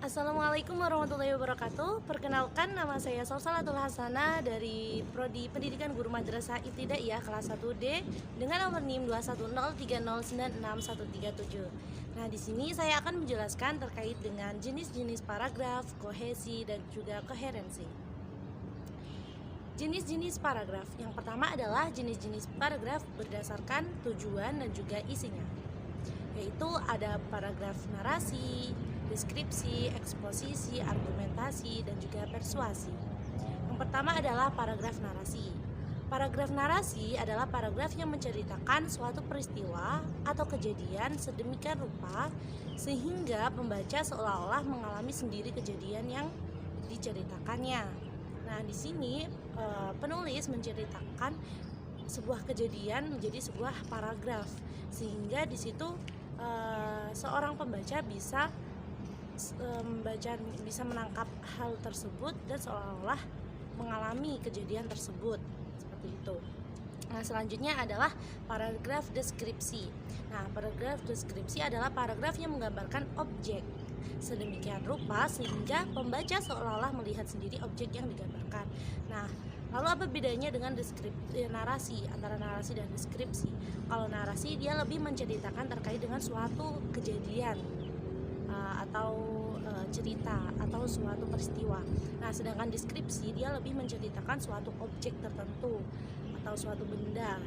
Assalamualaikum warahmatullahi wabarakatuh. Perkenalkan, nama saya Salsalatul Hasanah dari Prodi Pendidikan Guru Madrasah Ibtidaiyah kelas 1D dengan nomor NIM 21030961137. Nah, di sini saya akan menjelaskan terkait dengan jenis-jenis paragraf, kohesi, dan juga koherensi. Jenis-jenis paragraf. Yang pertama adalah jenis-jenis paragraf berdasarkan tujuan dan juga isinya, yaitu ada paragraf narasi, deskripsi, eksposisi, argumentasi, dan juga persuasi. Yang pertama adalah paragraf narasi. Paragraf narasi adalah paragraf yang menceritakan suatu peristiwa atau kejadian sedemikian rupa sehingga pembaca seolah-olah mengalami sendiri kejadian yang diceritakannya. Nah, di sini penulis menceritakan sebuah kejadian menjadi sebuah paragraf sehingga di situ seorang pembaca bisa menangkap hal tersebut dan seolah-olah mengalami kejadian tersebut seperti itu. Nah, selanjutnya adalah paragraf deskripsi. Nah, paragraf deskripsi adalah paragraf yang menggambarkan objek sedemikian rupa sehingga pembaca seolah-olah melihat sendiri objek yang digambarkan. Nah, lalu apa bedanya dengan narasi, antara narasi dan deskripsi? Kalau narasi dia lebih menceritakan terkait dengan suatu kejadian atau cerita atau suatu peristiwa. Nah, sedangkan deskripsi dia lebih menceritakan suatu objek tertentu atau suatu benda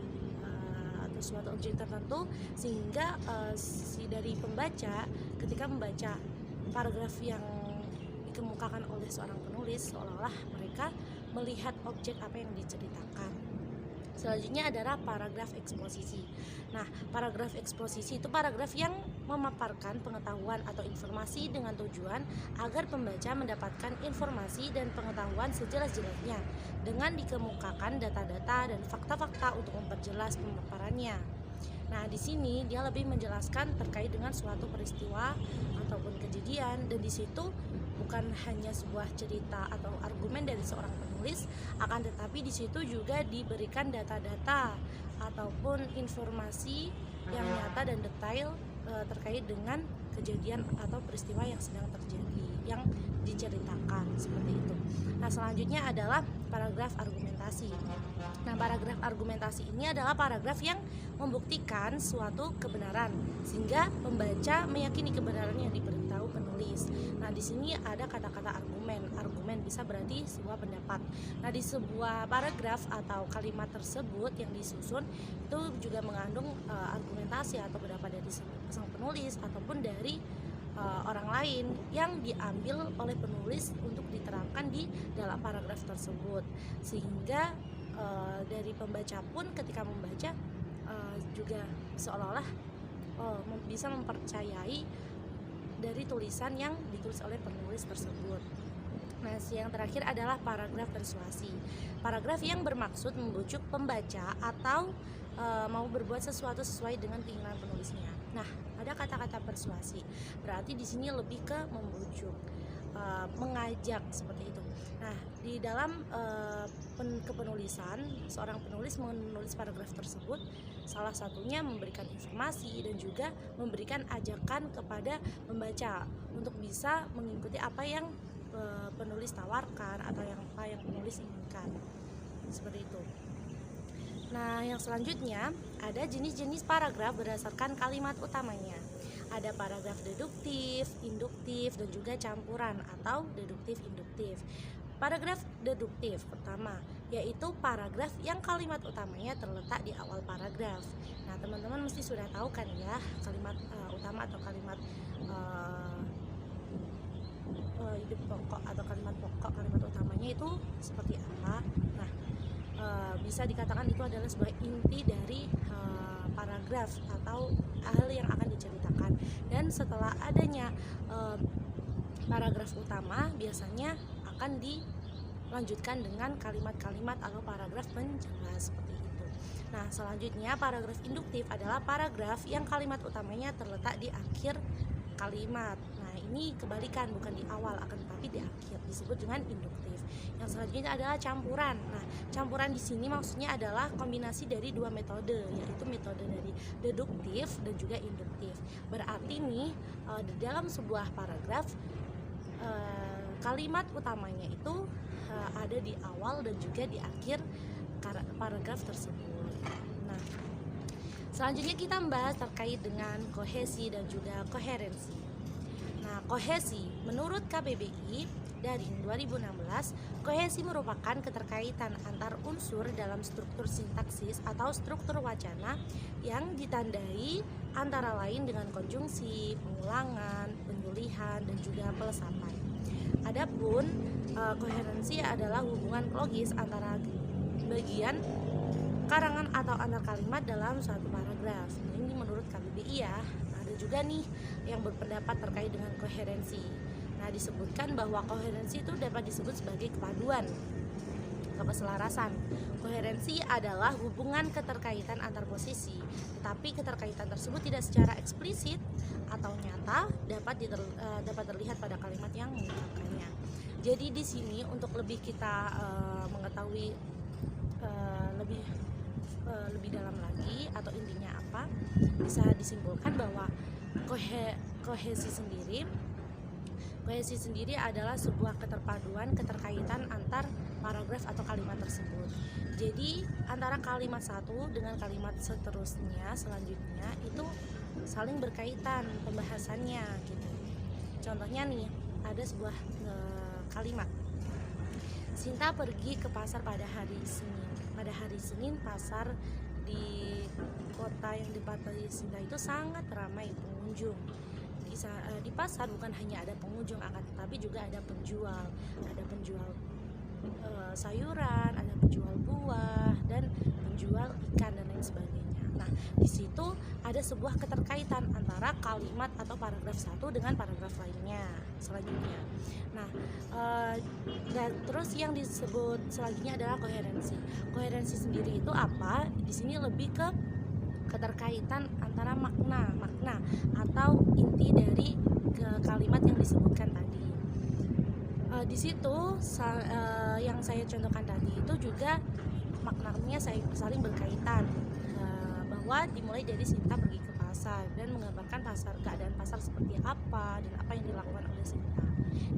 atau suatu objek tertentu sehingga si dari pembaca ketika membaca paragraf yang dikemukakan oleh seorang penulis seolah-olah mereka melihat objek apa yang diceritakan. Selanjutnya adalah paragraf eksposisi. Nah, paragraf eksposisi itu paragraf yang memaparkan pengetahuan atau informasi dengan tujuan agar pembaca mendapatkan informasi dan pengetahuan sejelas-jelasnya dengan dikemukakan data-data dan fakta-fakta untuk memperjelas pemaparannya. Nah, di sini dia lebih menjelaskan terkait dengan suatu peristiwa ataupun kejadian, dan di situ bukan hanya sebuah cerita atau argumen dari seorang penulis, akan tetapi di situ juga diberikan data-data ataupun informasi yang nyata dan detail terkait dengan kejadian atau peristiwa yang sedang terjadi yang diceritakan seperti itu. Nah, selanjutnya adalah paragraf argumentasi. Nah, paragraf argumentasi ini adalah paragraf yang membuktikan suatu kebenaran sehingga pembaca meyakini kebenaran yang diberitahu penulis. Nah, di sini ada kata-kata argumen. Argumen bisa berarti sebuah pendapat. Nah, di sebuah paragraf atau kalimat tersebut yang disusun itu juga mengandung argumentasi atau pendapat dari sang penulis ataupun dari orang lain yang diambil oleh penulis untuk diterapkan di dalam paragraf tersebut, sehingga dari pembaca pun ketika membaca juga seolah-olah bisa mempercayai dari tulisan yang ditulis oleh penulis tersebut. Nah, yang terakhir adalah paragraf persuasi. Paragraf yang bermaksud membujuk pembaca atau mau berbuat sesuatu sesuai dengan keinginan penulisnya. Nah, ada kata-kata persuasi. Berarti di sini lebih ke membujuk, mengajak seperti itu. Nah, di dalam kepenulisan, seorang penulis menulis paragraf tersebut salah satunya memberikan informasi dan juga memberikan ajakan kepada pembaca untuk bisa mengikuti apa yang penulis tawarkan atau apa yang penulis inginkan. Seperti itu. Nah, yang selanjutnya ada jenis-jenis paragraf berdasarkan kalimat utamanya. Ada paragraf deduktif, induktif, dan juga campuran atau deduktif-induktif. Paragraf deduktif pertama yaitu paragraf yang kalimat utamanya terletak di awal paragraf. Nah, teman-teman mesti sudah tahu kan ya kalimat utama atau kalimat hidup pokok atau kalimat pokok, kalimat utamanya itu seperti apa. Nah, bisa dikatakan itu adalah sebuah inti dari paragraf atau hal yang akan diceritakan. Dan setelah adanya paragraf utama biasanya akan dilanjutkan dengan kalimat-kalimat atau paragraf penjelas seperti itu. Nah, selanjutnya paragraf induktif adalah paragraf yang kalimat utamanya terletak di akhir kalimat. Nah, ini kebalikan, bukan di awal akan tetapi di akhir, disebut dengan induktif. Yang selanjutnya adalah campuran. Nah, campuran di sini maksudnya adalah kombinasi dari dua metode, yaitu metode dari deduktif dan juga induktif. Berarti nih di dalam sebuah paragraf kalimat utamanya itu ada di awal dan juga di akhir paragraf tersebut. Nah, selanjutnya kita membahas terkait dengan kohesi dan juga koherensi. Nah, kohesi menurut KBBI dari 2016, kohesi merupakan keterkaitan antar unsur dalam struktur sintaksis atau struktur wacana yang ditandai antara lain dengan konjungsi, pengulangan, penyulihan, dan juga pelesapan. Adapun koherensi adalah hubungan logis antara bagian karangan atau antar kalimat dalam suatu paragraf. Ini menurut KBBI ya. Ada juga nih yang berpendapat terkait dengan koherensi. Nah, disebutkan bahwa koherensi itu dapat disebut sebagai kepaduan atau keselarasan. Koherensi adalah hubungan keterkaitan antar posisi, tetapi keterkaitan tersebut tidak secara eksplisit atau nyata dapat terlihat pada kalimat yang mengungkapkannya. Jadi di sini untuk lebih kita mengetahui lebih dalam lagi atau intinya apa, bisa disimpulkan bahwa kohesi sendiri adalah sebuah keterpaduan, keterkaitan antar paragraf atau kalimat tersebut. Jadi antara kalimat satu dengan kalimat selanjutnya itu saling berkaitan pembahasannya gitu. Contohnya nih, ada sebuah kalimat. Sinta pergi ke pasar pada hari Senin. Pada hari Senin pasar di kota yang dipatasi Sinta itu sangat ramai pengunjung. Di pasar bukan hanya ada pengunjung, akan tetapi juga ada penjual sayuran, ada penjual buah, dan penjual ikan dan lain sebagainya. Nah, di situ ada sebuah keterkaitan antara kalimat atau paragraf satu dengan paragraf lainnya selanjutnya. Nah, dan terus yang disebut selanjutnya adalah koherensi. Koherensi sendiri itu apa? Di sini lebih ke keterkaitan antara makna atau inti dari kalimat yang disebutkan tadi. Di situ yang saya contohkan tadi itu juga maknanya saling berkaitan, bahwa dimulai dari Sinta pergi ke pasar dan menggambarkan keadaan pasar seperti apa dan apa yang dilakukan oleh Sinta.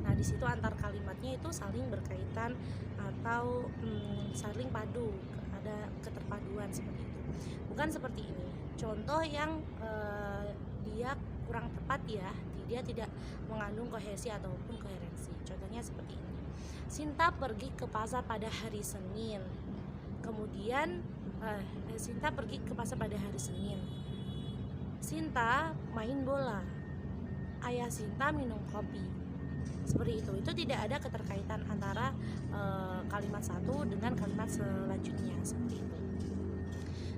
Nah, di situ antar kalimatnya itu saling berkaitan atau saling padu, ada keterpaduan seperti itu. Bukan seperti ini. Contoh yang dia kurang tepat ya, dia tidak mengandung kohesi ataupun koherensi. Contohnya seperti ini. Sinta pergi ke pasar pada hari Senin. Kemudian Sinta pergi ke pasar pada hari Senin. Sinta main bola. Ayah Sinta minum kopi. Seperti itu. Itu tidak ada keterkaitan antara kalimat satu dengan kalimat selanjutnya seperti itu.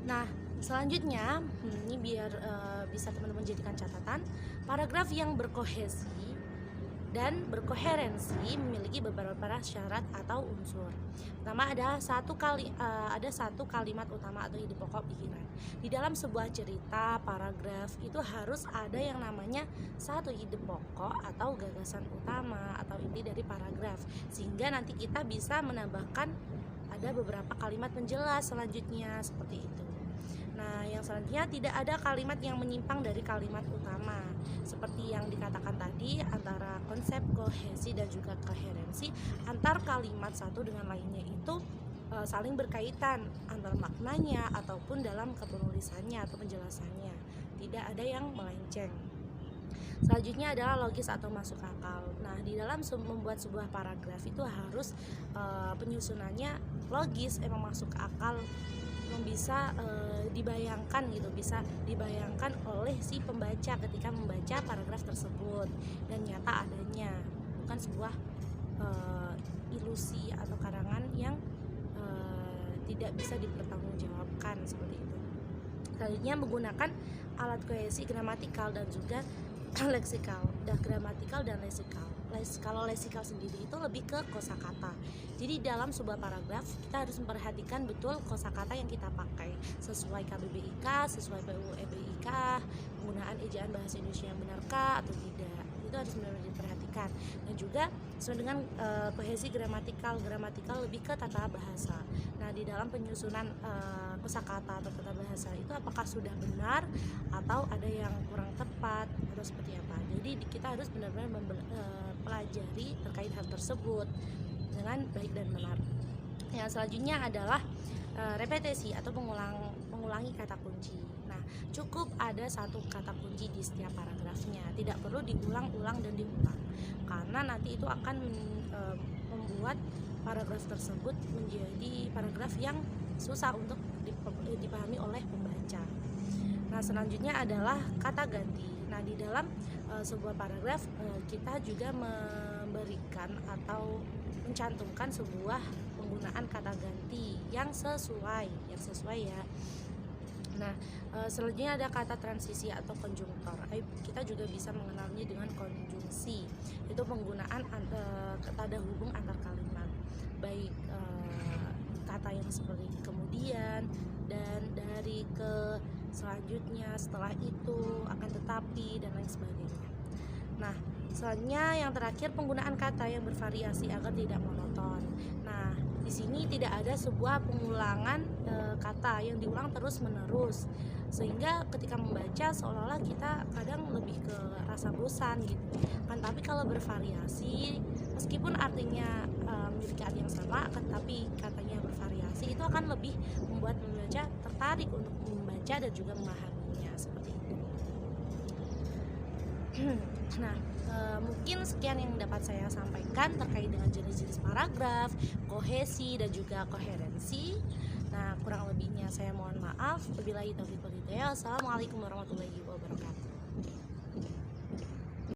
Nah, selanjutnya ini biar bisa teman-teman jadikan catatan, paragraf yang berkohesi dan berkoherensi memiliki beberapa syarat atau unsur. Pertama, ada satu kalimat utama atau ide pokok pikiran. Di dalam sebuah cerita paragraf itu harus ada yang namanya satu ide pokok atau gagasan utama atau inti dari paragraf, sehingga nanti kita bisa menambahkan ada beberapa kalimat penjelas selanjutnya seperti itu. Nah, yang selanjutnya tidak ada kalimat yang menyimpang dari kalimat utama. Seperti yang dikatakan tadi, antara konsep kohesi dan juga koherensi antar kalimat satu dengan lainnya itu saling berkaitan antara maknanya ataupun dalam kepenulisannya atau penjelasannya. Tidak ada yang melenceng. Selanjutnya adalah logis atau masuk akal. Nah, di dalam membuat sebuah paragraf itu harus penyusunannya logis, emang masuk akal, bisa dibayangkan gitu, bisa dibayangkan oleh si pembaca ketika membaca paragraf tersebut dan nyata adanya, bukan sebuah ilusi atau karangan yang tidak bisa dipertanggungjawabkan seperti itu. Selanjutnya menggunakan alat kohesi gramatikal dan juga leksikal. Gramatikal dan leksikal. Kalau leksikal sendiri itu lebih ke kosakata. Jadi dalam sebuah paragraf kita harus memperhatikan betul kosakata yang kita pakai sesuai KBBIK, sesuai PUU EBIK, penggunaan ejaan bahasa Indonesia yang benarkah atau tidak. Itu harus benar-benar diperhatikan. Dan juga sesuai dengan kohesi gramatikal lebih ke tata bahasa. Nah, di dalam penyusunan kosakata atau tata bahasa itu apakah sudah benar atau ada yang kurang tepat atau seperti apa. Jadi Jadi kita harus benar-benar pelajari terkait hal tersebut dengan baik dan benar. Yang selanjutnya adalah repetisi atau mengulangi kata kunci. Nah, cukup ada satu kata kunci di setiap paragrafnya, tidak perlu diulang-ulang dan diulang, karena nanti itu akan membuat paragraf tersebut menjadi paragraf yang susah untuk dipahami oleh pembaca. Nah, selanjutnya adalah kata ganti. Nah, di dalam sebuah paragraf kita juga memberikan atau mencantumkan sebuah penggunaan kata ganti yang sesuai ya. Nah, selanjutnya ada kata transisi atau konjungtor. Kita juga bisa mengenalnya dengan konjungsi. Itu penggunaan tanda hubung antar kalimat, baik kata yang seperti kemudian, dan dari, ke, selanjutnya, setelah itu, akan tetapi, dan lain sebagainya. Nah, selanjutnya yang terakhir, penggunaan kata yang bervariasi agar tidak monoton. Nah, di sini tidak ada sebuah pengulangan kata yang diulang terus-menerus, sehingga ketika membaca seolah-olah kita kadang lebih ke rasa bosan gitu. Kan tapi kalau bervariasi, meskipun artinya memiliki arti yang sama, tapi katanya bervariasi, itu akan lebih membuat pembaca tertarik untuk membaca dan juga memahaminya, seperti itu. Nah, mungkin sekian yang dapat saya sampaikan terkait dengan jenis-jenis paragraf, kohesi, dan juga koherensi. Nah, kurang lebihnya saya mohon maaf. Wabillahi taufiq wal hidayah. Assalamualaikum warahmatullahi wabarakatuh.